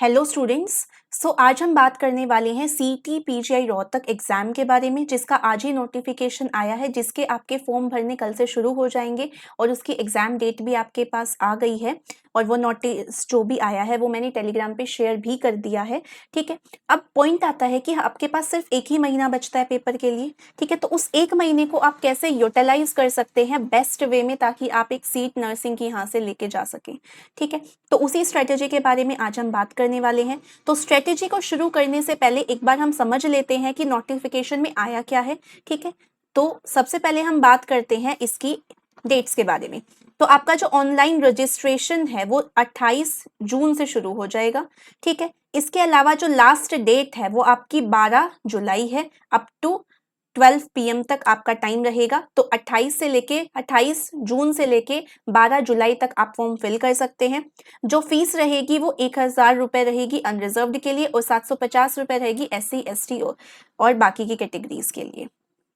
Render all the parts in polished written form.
Hello students. आज हम बात करने वाले हैं सीटी पीजीआई रोहतक एग्जाम के बारे में, जिसका आज ही नोटिफिकेशन आया है, जिसके आपके फॉर्म भरने कल से शुरू हो जाएंगे और उसकी एग्जाम डेट भी आपके पास आ गई है। और वो नोटिस जो भी आया है वो मैंने टेलीग्राम पे शेयर भी कर दिया है। ठीक है, अब पॉइंट आता है कि आपके पास सिर्फ एक ही महीना बचता है पेपर के लिए। ठीक है, तो उस एक महीने को आप कैसे यूटिलाइज कर सकते हैं बेस्ट वे में, ताकि आप एक सीट नर्सिंग की यहाँ से लेके जा सकें। ठीक है, तो उसी स्ट्रेटेजी के बारे में आज हम बात करने वाले हैं। तो स्ट्रेटेजी को शुरू करने से पहले एक बार हम समझ लेते हैं कि नोटिफिकेशन में आया क्या है। ठीक है, तो सबसे पहले हम बात करते हैं इसकी डेट्स के बारे में। तो आपका जो ऑनलाइन रजिस्ट्रेशन है वो 28 जून से शुरू हो जाएगा। ठीक है, इसके अलावा जो लास्ट डेट है वो आपकी 12 जुलाई है। अप टू 12 PM तक आपका टाइम रहेगा। तो 28 जून से लेके 12 जुलाई तक आप फॉर्म फिल कर सकते हैं। जो फीस रहेगी वो 1000 रुपये रहेगी अनरिजर्व्ड के लिए और 750 रुपये रहेगी SC ST और बाकी की कैटेगरीज के लिए।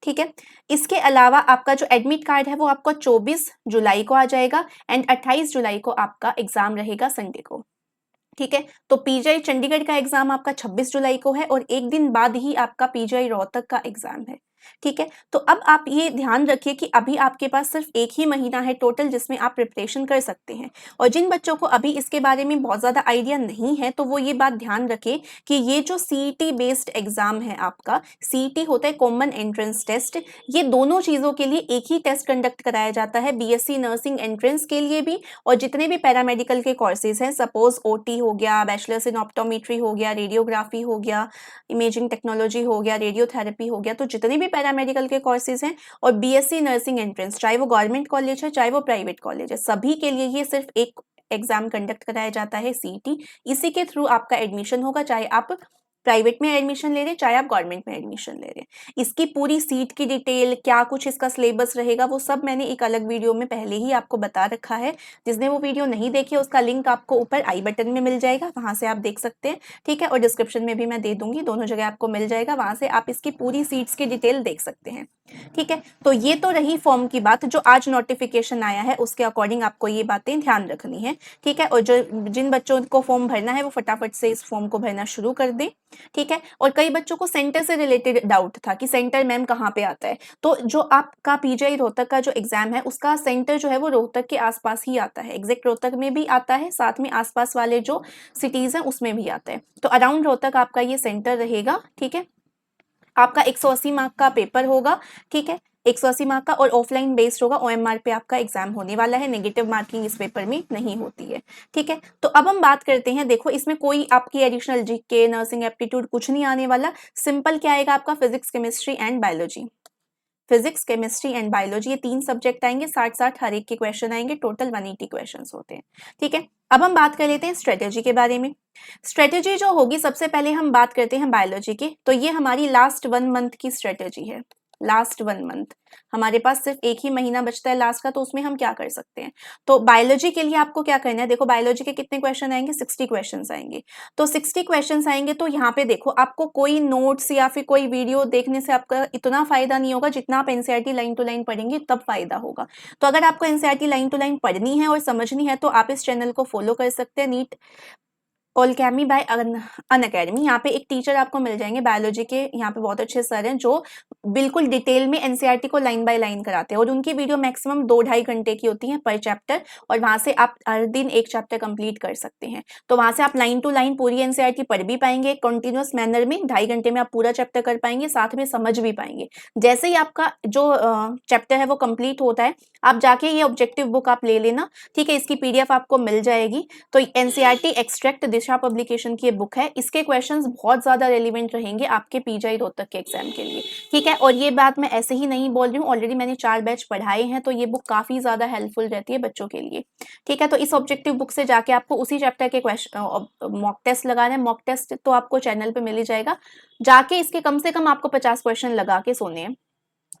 ठीक है, इसके अलावा आपका जो एडमिट कार्ड है वो आपको 24 जुलाई को आ जाएगा एंड 28 जुलाई को आपका एग्जाम रहेगा संडे को। ठीक है, तो पीजीआई चंडीगढ़ का एग्जाम आपका 26 जुलाई को है और एक दिन बाद ही आपका पीजीआई रोहतक का एग्जाम है। ठीक है, तो अब आप ये ध्यान रखिए कि अभी आपके पास सिर्फ एक ही महीना है टोटल जिसमें आप प्रिपरेशन कर सकते हैं। और जिन बच्चों को अभी इसके बारे में बहुत ज़्यादा आइडिया नहीं है तो वो ये बात ध्यान रखें कि ये जो सीईटी बेस्ड एग्जाम है आपका, सीईटी होता है कॉमन एंट्रेंस टेस्ट। ये दोनों चीज़ों के लिए एक ही टेस्ट कंडक्ट कराया जाता है, बीएससी नर्सिंग एंट्रेंस के लिए भी और जितने भी पैरामेडिकल के कोर्सेज हैं, सपोज ओटी हो गया, बैचलर्स इन ऑप्टोमेट्री हो गया, रेडियोग्राफी हो गया, इमेजिंग टेक्नोलॉजी हो गया, रेडियोथेरेपी हो गया, तो जितने भी पैरामेडिकल के कोर्सेज हैं और बीएससी नर्सिंग एंट्रेंस, चाहे वो गवर्नमेंट कॉलेज है चाहे वो प्राइवेट कॉलेज है, सभी के लिए ये सिर्फ एक एग्जाम कंडक्ट कराया जाता है सीईटी। इसी के थ्रू आपका एडमिशन होगा, चाहे आप प्राइवेट में एडमिशन ले रहे हैं चाहे आप गवर्नमेंट में एडमिशन ले रहे हैं। इसकी पूरी सीट की डिटेल, क्या कुछ इसका सिलेबस रहेगा, वो सब मैंने एक अलग वीडियो में पहले ही आपको बता रखा है। जिसने वो वीडियो नहीं देखी है उसका लिंक आपको ऊपर आई बटन में मिल जाएगा, वहां से आप देख सकते हैं। ठीक है, और डिस्क्रिप्शन में भी मैं दे दूंगी, दोनों जगह आपको मिल जाएगा, वहां से आप इसकी पूरी सीट्स की डिटेल देख सकते हैं। ठीक है, तो ये तो रही फॉर्म की बात। जो आज नोटिफिकेशन आया है उसके अकॉर्डिंग आपको ये बातें ध्यान रखनी है। ठीक है, और जो जिन बच्चों को फॉर्म भरना है वो फटाफट से इस फॉर्म को भरना शुरू कर दें। ठीक है, और कई बच्चों को सेंटर से रिलेटेड डाउट था कि सेंटर मैम कहाँ पे आता है। तो जो आपका पीजीआई रोहतक का जो एग्जाम है उसका सेंटर जो है वो रोहतक के आसपास ही आता है, एग्जैक्ट रोहतक में भी आता है, साथ में आसपास वाले जो सिटीज हैं उसमें भी आता है। तो अराउंड रोहतक आपका ये सेंटर रहेगा। ठीक है, आपका 180 मार्क का पेपर होगा। ठीक है, 180 मार्क का और ऑफलाइन बेस्ड होगा, OMR पे आपका एग्जाम होने वाला है, नेगेटिव मार्किंग इस पेपर में नहीं होती है। ठीक है, तो अब हम बात करते हैं, देखो इसमें कोई आपकी एडिशनल जीके, नर्सिंग एप्टीट्यूड कुछ नहीं आने वाला। सिंपल क्या आएगा आपका, physics, chemistry and biology. Physics, chemistry and biology, ये 3 सब्जेक्ट आएंगे, 60-60 हर एक के क्वेश्चन आएंगे, टोटल 180 क्वेश्चन होते हैं। ठीक है, अब हम बात कर लेते हैं स्ट्रेटेजी के बारे में। स्ट्रेटेजी जो होगी, सबसे पहले हम बात करते हैं बायोलॉजी की। तो ये हमारी लास्ट 1 मंथ की स्ट्रेटेजी है। लास्ट 1 मंथ हमारे पास सिर्फ एक ही महीना बचता है लास्ट का, तो उसमें हम क्या कर सकते हैं। तो बायोलॉजी के लिए आपको क्या करना है, देखो बायोलॉजी के कितने क्वेश्चन आएंगे, 60 क्वेश्चन आएंगे। तो 60 क्वेश्चन आएंगे तो यहाँ पे देखो आपको कोई नोट्स या फिर कोई वीडियो देखने से आपका इतना फायदा नहीं होगा, जितना आप एनसीईआरटी लाइन टू लाइन पढ़ेंगे तब फायदा होगा। तो अगर आपको एनसीईआरटी लाइन टू लाइन पढ़नी है और समझनी है तो आप इस चैनल को फॉलो कर सकते हैं, नीट ऑलकेमी बाय अनअकैडमी। यहाँ पे एक टीचर आपको मिल जाएंगे बायोलॉजी के, यहाँ पे बहुत अच्छे सर हैं जो बिल्कुल डिटेल में एनसीईआरटी को लाइन बाय लाइन कराते हैं और उनकी वीडियो मैक्सिमम 2-2.5 घंटे की होती है पर चैप्टर, और वहां से आप हर दिन एक चैप्टर कंप्लीट कर सकते हैं। तो वहां से आप लाइन टू लाइन पूरी एनसीईआरटी पढ़ भी पाएंगे कंटिन्यूअस मैनर में, 2.5 घंटे में आप पूरा चैप्टर कर पाएंगे, साथ में समझ भी पाएंगे। जैसे ही आपका जो चैप्टर है वो कंप्लीट होता है, आप जाके ये ऑब्जेक्टिव बुक आप ले लेना। ठीक है, इसकी PDF आपको मिल जाएगी। तो एनसीईआरटी एक्सट्रैक्ट दिशा पब्लिकेशन की ये बुक है, इसके क्वेश्चंस बहुत ज्यादा रेलिवेंट रहेंगे आपके पीजीआई रोहतक के एग्जाम के लिए। ठीक है, और ये बात मैं ऐसे ही नहीं बोल रही हूँ, ऑलरेडी मैंने 4 बैच पढ़ाए हैं, तो ये बुक काफी ज्यादा हेल्पफुल रहती है बच्चों के लिए। ठीक है, तो इस ऑब्जेक्टिव बुक से जाके आपको उसी चैप्टर के क्वेश्चन मॉक टेस्ट लगाना है। मॉक टेस्ट तो आपको चैनल पे मिल ही जाएगा, जाके इसके कम से कम आपको 50 क्वेश्चन लगा के सोने हैं।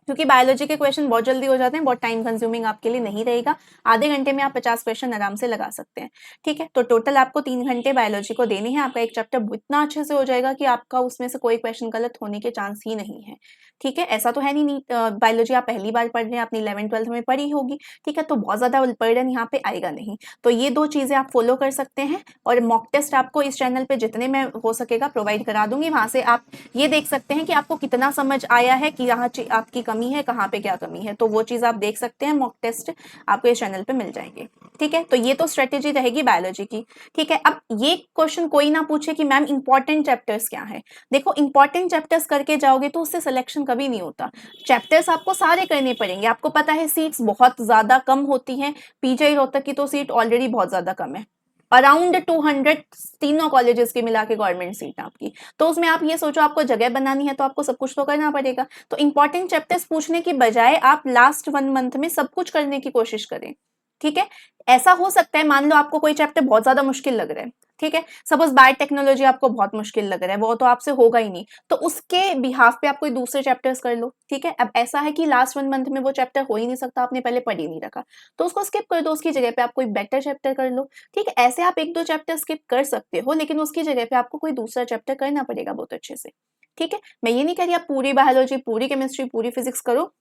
क्योंकि बायोलॉजी के क्वेश्चन बहुत जल्दी हो जाते हैं, बहुत टाइम कंज्यूमिंग आपके लिए नहीं रहेगा। आधे घंटे में आप 50 क्वेश्चन आराम से लगा सकते हैं, ठीक है। तो टोटल आपको 3 घंटे बायोलॉजी को देने हैं। आपका एक चैप्टर इतना अच्छे से हो जाएगा कि आपका उसमें से कोई क्वेश्चन गलत होने के चांस ही नहीं है, ठीक है। ऐसा तो है नहीं बायोलॉजी आप पहली बार पढ़ रहे हैं, अपनी 11th-12th में पढ़ी होगी, ठीक है, तो बहुत ज़्यादा बर्डन यहाँ पे आएगा नहीं। तो ये 2 चीज़ें आप फॉलो कर सकते हैं और मॉक टेस्ट आपको इस चैनल पे जितने में हो सकेगा प्रोवाइड करा दूँगी। वहाँ से आप ये देख सकते हैं कि आपको कितना समझ आया है, कि यहाँ आपकी कमी है, कहाँ पे क्या कमी है, तो वो चीज़ आप देख सकते हैं। मॉक टेस्ट आपको इस चैनल पे मिल जाएंगे, ठीक है। तो ये तो स्ट्रेटेजी रहेगी बायोलॉजी की, ठीक है। अब ये क्वेश्चन कोई ना पूछे कि मैम इंपॉर्टेंट चैप्टर्स क्या है। देखो इंपॉर्टेंट चैप्टर्स करके जाओगे तो उससे सिलेक्शन कभी नहीं होता। चैप्टर्स आपको सारे करने पड़ेंगे। आपको पता है सीट्स बहुत ज्यादा कम होती हैं, पीजीआई रोहतक की तो सीट ऑलरेडी बहुत ज्यादा कम है, अराउंड 200 तीनों कॉलेजेस की मिला के गवर्नमेंट सीट आपकी। तो उसमें आप ये सोचो आपको जगह बनानी है तो आपको सब कुछ तो करना पड़ेगा। तो इंपॉर्टेंट चैप्टर्स पूछने की बजाय आप लास्ट 1 मंथ में सब कुछ करने की कोशिश करें, ठीक है। ऐसा हो सकता है, मान लो आपको कोई चैप्टर बहुत ज्यादा मुश्किल लग रहा है, ठीक है, सपोज बायोटेक्नोलॉजी आपको बहुत मुश्किल लग रहा है, वो तो आपसे होगा ही नहीं, तो उसके बिहाफ पे आप कोई दूसरे चैप्टर्स कर लो, ठीक है। अब ऐसा है कि लास्ट 1 मंथ में वो चैप्टर हो ही नहीं सकता, आपने पहले पढ़ ही नहीं रखा, तो उसको स्किप कर दो, उसकी जगह पे आप कोई बेटर चैप्टर कर लो, ठीक है। ऐसे आप 1-2 चैप्टर स्किप कर सकते हो, लेकिन उसकी जगह पे आपको कोई दूसरा चैप्टर करना पड़ेगा बहुत अच्छे से, ठीक है। मैं ये नहीं कह रही आप पूरी बायोलॉजी, पूरी केमिस्ट्री, पूरी फिजिक्स करो,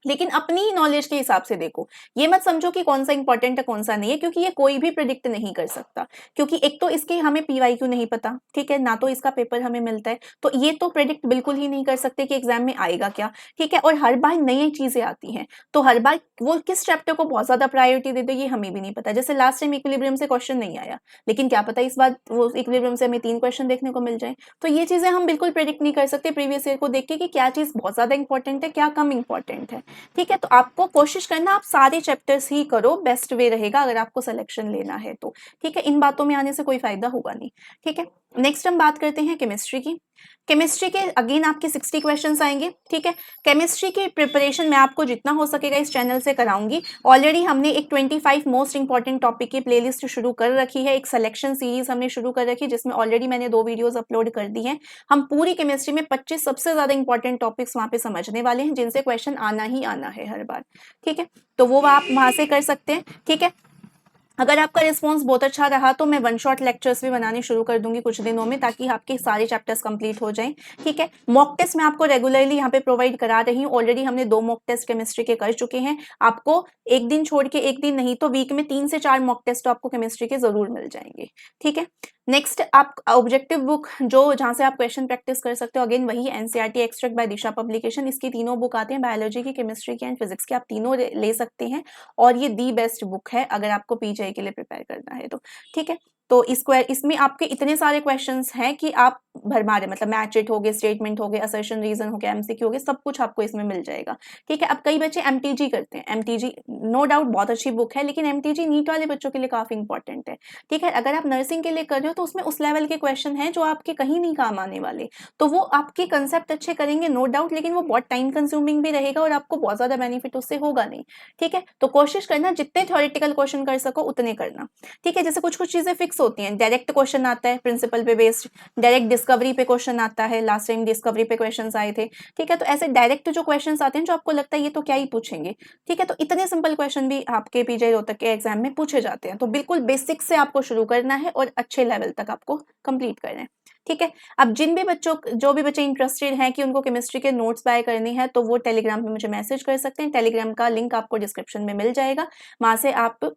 लेकिन अपनी नॉलेज के हिसाब से देखो। ये मत समझो कि कौन सा इंपॉर्टेंट है कौन सा नहीं है, क्योंकि ये कोई भी प्रिडिक्ट नहीं कर सकता। क्योंकि एक तो इसके हमें पीवाईक्यू नहीं पता, ठीक है, ना तो इसका पेपर हमें मिलता है, तो ये तो प्रिडिक्ट बिल्कुल ही नहीं कर सकते कि एग्जाम में आएगा क्या, ठीक है। और हर बार नई चीजें आती हैं, तो हर बार वो किस चैप्टर को बहुत ज्यादा प्रायोरिटी दे दो ये हमें भी नहीं पता। जैसे लास्ट टाइम इक्विलिब्रियम से क्वेश्चन नहीं आया, लेकिन क्या पता इस बार वो इक्विलिब्रियम से हमें 3 क्वेश्चन देखने को मिल जाए। तो ये चीजें हम बिल्कुल प्रिडिक्ट नहीं कर सकते प्रीवियस ईयर को देख के कि क्या चीज बहुत ज्यादा इंपॉर्टेंट है, क्या कम इंपॉर्टेंट है, ठीक है। तो आपको कोशिश करना आप सारे चैप्टर्स ही करो, बेस्ट वे रहेगा अगर आपको सिलेक्शन लेना है तो, ठीक है। इन बातों में आने से कोई फायदा होगा नहीं, ठीक है। नेक्स्ट हम बात करते हैं केमिस्ट्री की। केमिस्ट्री के अगेन आपके 60 क्वेश्चंस आएंगे, ठीक है। केमिस्ट्री की प्रिपरेशन मैं आपको जितना हो सकेगा इस चैनल से कराऊंगी। ऑलरेडी हमने एक 25 मोस्ट इंपॉर्टेंट टॉपिक की प्लेलिस्ट शुरू कर रखी है, एक सिलेक्शन सीरीज हमने शुरू कर रखी है, जिसमें ऑलरेडी मैंने 2 वीडियोस अपलोड कर दी हैं। हम पूरी केमिस्ट्री में 25 सबसे ज्यादा इंपॉर्टेंट टॉपिक्स वहां पे समझने वाले हैं, जिनसे क्वेश्चन आना ही आना है हर बार, ठीक है। तो वो आप वहां से कर सकते हैं, ठीक है। अगर आपका रिस्पॉन्स बहुत अच्छा रहा तो मैं 1 शॉट लेक्चर्स भी बनाने शुरू कर दूंगी कुछ दिनों में, ताकि आपके सारे चैप्टर्स कंप्लीट हो जाएं, ठीक है। मॉक टेस्ट मैं आपको रेगुलरली यहाँ पे प्रोवाइड करा रही हूँ। ऑलरेडी हमने 2 मॉक टेस्ट केमिस्ट्री के कर चुके हैं। आपको एक दिन छोड़ के, एक दिन नहीं तो वीक में 3 से 4 मॉक टेस्ट तो आपको केमिस्ट्री के जरूर मिल जाएंगे, ठीक है। नेक्स्ट आप ऑब्जेक्टिव बुक जो जहां से आप क्वेश्चन प्रैक्टिस कर सकते हो, अगेन वही एनसीईआरटी एक्सट्रैक्ट बाय दिशा पब्लिकेशन। इसकी तीनों बुक आते हैं, बायोलॉजी की, केमिस्ट्री की एंड फिजिक्स की, आप तीनों ले सकते हैं। और ये दी बेस्ट बुक है अगर आपको पीजीआई के लिए प्रिपेयर करना है तो, ठीक है। तो इसमें आपके इतने सारे क्वेश्चंस हैं कि आप भरमारे, मतलब मैच इट हो गए, स्टेटमेंट हो गए, असर्शन रीजन हो गया, एमसीक्यू हो गए, सब कुछ आपको इसमें मिल जाएगा, ठीक है। अब कई बच्चे एमटीजी करते हैं, एमटीजी नो डाउट बहुत अच्छी बुक है, लेकिन एमटीजी नीट वाले बच्चों के लिए काफी इंपॉर्टेंट है, ठीक है। अगर आप नर्सिंग के लिए कर रहे हो तो उसमें उस लेवल के क्वेश्चन हैं जो आपके कहीं नहीं काम आने वाले, तो वो आपके कंसेप्ट अच्छे करेंगे नो डाउट, लेकिन वो बहुत टाइम कंज्यूमिंग भी रहेगा और आपको बहुत ज्यादा बेनिफिट उससे होगा नहीं, ठीक है। तो कोशिश करना जितने थ्योरेटिकल क्वेश्चन कर सको उतने करना, ठीक है। जैसे कुछ कुछ चीजें फिक्स होती हैं, डायरेक्ट क्वेश्चन आता है प्रिंसिपल पे बेस्ड, डायरेक्ट डिस्कवरी पे क्वेश्चन आता है, लास्ट टाइम डिस्कवरी पे क्वेश्चंस आए थे, ठीक है। तो ऐसे डायरेक्ट जो क्वेश्चंस आते हैं जो आपको लगता है ये तो क्या ही पूछेंगे, ठीक है, तो इतने सिंपल क्वेश्चन भी आपके पीजीआई रोहतक के एग्जाम में पूछे जाते हैं। तो बिल्कुल बेसिक से आपको शुरू करना है और अच्छे लेवल तक आपको कंप्लीट करना है, ठीक है। अब जो भी बच्चे इंटरेस्टेड हैं कि उनको केमिस्ट्री के नोट्स बाय करने हैं, तो वो टेलीग्राम पे मुझे मैसेज कर सकते हैं। टेलीग्राम का लिंक आपको डिस्क्रिप्शन में मिल जाएगा, वहां से आप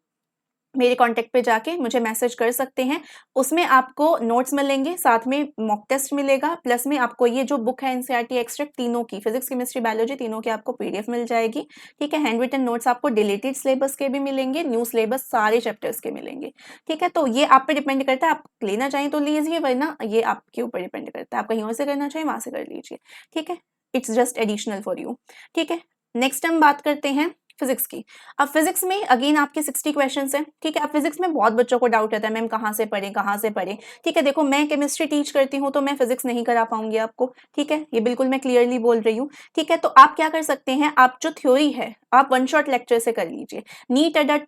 मेरे कांटेक्ट पे जाके मुझे मैसेज कर सकते हैं। उसमें आपको नोट्स मिलेंगे, साथ में मॉक टेस्ट मिलेगा, प्लस में आपको ये जो बुक है एनसीईआरटी एक्सट्रैक्ट तीनों की, फिजिक्स केमिस्ट्री बायोलॉजी तीनों की आपको पीडीएफ मिल जाएगी, ठीक है। हैंड रिटन नोट्स आपको डिलीटेड सिलेबस के भी मिलेंगे, न्यू सिलेबस सारे चैप्टर्स के मिलेंगे, ठीक है। तो ये आप पे डिपेंड करता है, आप लेना चाहें तो लीजिए, वरना ये आपके ऊपर डिपेंड करता है, आप कहीं और से करना चाहें वहां से कर लीजिए, ठीक है। It's just additional for you, ठीक है। नेक्स्ट हम बात करते हैं फिजिक्स की। अब फिजिक्स में अगेन आपके 60 क्वेश्चंस हैं, ठीक है। अब फिजिक्स में बहुत बच्चों को डाउट रहता है, मैम कहाँ से पढ़ें कहाँ से पढ़ें, ठीक है। देखो मैं केमिस्ट्री टीच करती हूँ तो मैं फिजिक्स नहीं करा पाऊंगी आपको, ठीक है, ये बिल्कुल मैं क्लियरली बोल रही हूँ, ठीक है। तो आप क्या कर सकते हैं, आप जो थ्योरी है आप 1 शॉट लेक्चर से कर लीजिए। नीट अड्डा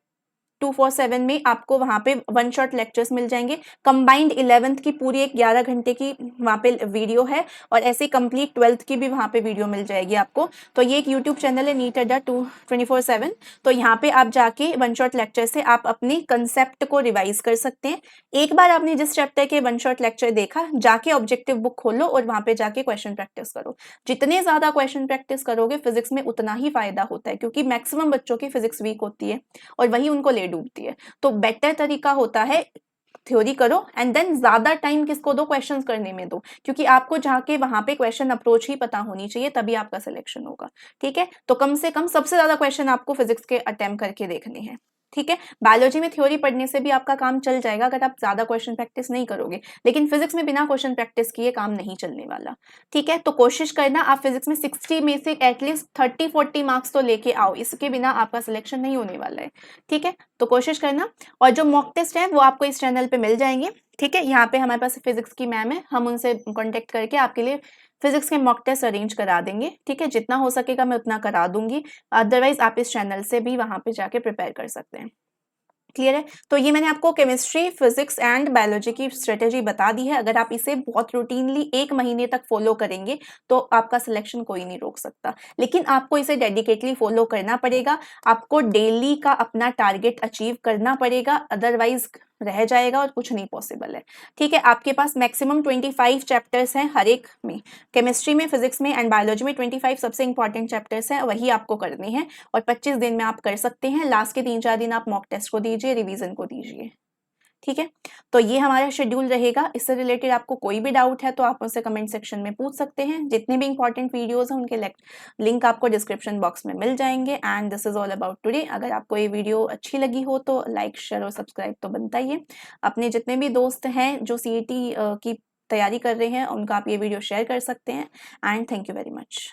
247 में आपको वहाँ पे वन शॉट लेक्चर्स मिल जाएंगे। कंबाइंड 11th की पूरी एक 11 घंटे की वहाँ पे वीडियो है और ऐसे कंप्लीट 12th की भी वहाँ पे वीडियो मिल जाएगी आपको। तो ये एक यूट्यूब चैनल है नीट अड्डा 24/7। तो यहाँ पे आप जाके वन शॉट लेक्चर से आप अपने कंसेप्ट को रिवाइज कर सकते हैं। एक बार आपने जिस चैप्टर के वन शॉट लेक्चर देखा, जाके ऑब्जेक्टिव बुक खोलो और वहाँ पे जाके क्वेश्चन प्रैक्टिस करो। जितने ज़्यादा क्वेश्चन प्रैक्टिस करोगे फिजिक्स में उतना ही फायदा होता है, क्योंकि मैक्सिमम बच्चों की फिजिक्स वीक होती है और वही उनको ले डूबती है। तो बेटर तरीका होता है थ्योरी करो एंड देन ज्यादा टाइम किसको दो, क्वेश्चंस करने में दो, क्योंकि आपको जाके वहां पे क्वेश्चन अप्रोच ही पता होनी चाहिए, तभी आपका सिलेक्शन होगा। ठीक है, तो कम से कम सबसे ज्यादा क्वेश्चन आपको फिजिक्स के अटेम्प्ट करके देखने हैं। ठीक है, बायोलॉजी में थ्योरी पढ़ने से भी आपका काम चल जाएगा अगर आप ज्यादा क्वेश्चन प्रैक्टिस नहीं करोगे, लेकिन फिजिक्स में बिना क्वेश्चन प्रैक्टिस किए काम नहीं चलने वाला। ठीक है, तो कोशिश करना आप फिजिक्स में 60 में से एटलीस्ट 30-40 मार्क्स तो लेके आओ, इसके बिना आपका सिलेक्शन नहीं होने वाला है। ठीक है, तो कोशिश करना। और जो मॉक टेस्ट है वो आपको इस चैनल पे मिल जाएंगे। ठीक है, यहाँ पे हमारे पास फिजिक्स की मैम है, हम उनसे कॉन्टेक्ट करके आपके लिए फिजिक्स के मॉक टेस्ट अरेंज करा देंगे। ठीक है, जितना हो सकेगा मैं उतना करा दूंगी, अदरवाइज आप इस चैनल से भी वहां पे जाके प्रिपेयर कर सकते हैं। क्लियर है, तो ये मैंने आपको केमिस्ट्री, फिजिक्स एंड बायोलॉजी की स्ट्रेटेजी बता दी है। अगर आप इसे बहुत रूटीनली 1 महीने तक फॉलो करेंगे तो आपका सिलेक्शन कोई नहीं रोक सकता, लेकिन आपको इसे डेडिकेटली फॉलो करना पड़ेगा। आपको डेली का अपना टारगेट अचीव करना पड़ेगा, अदरवाइज रह जाएगा और कुछ नहीं पॉसिबल है। ठीक है, आपके पास मैक्सिमम 25 चैप्टर्स हैं हर एक में, केमिस्ट्री में, फिजिक्स में एंड बायोलॉजी में 25 सबसे इंपॉर्टेंट चैप्टर्स हैं, वही आपको करने हैं और 25 दिन में आप कर सकते हैं। लास्ट के 3-4 दिन आप मॉक टेस्ट को दीजिए, रिवीजन को दीजिए। ठीक है, तो ये हमारा शेड्यूल रहेगा। इससे रिलेटेड आपको कोई भी डाउट है तो आप मुझसे कमेंट सेक्शन में पूछ सकते हैं। जितने भी इंपॉर्टेंट वीडियोस हैं उनके लिंक आपको डिस्क्रिप्शन बॉक्स में मिल जाएंगे। And this is all about today. अगर आपको ये वीडियो अच्छी लगी हो तो लाइक, शेयर और सब्सक्राइब तो बनता ही है। अपने जितने भी दोस्त हैं जो CET की तैयारी कर रहे हैं उनका आप ये वीडियो शेयर कर सकते हैं। And thank you very much.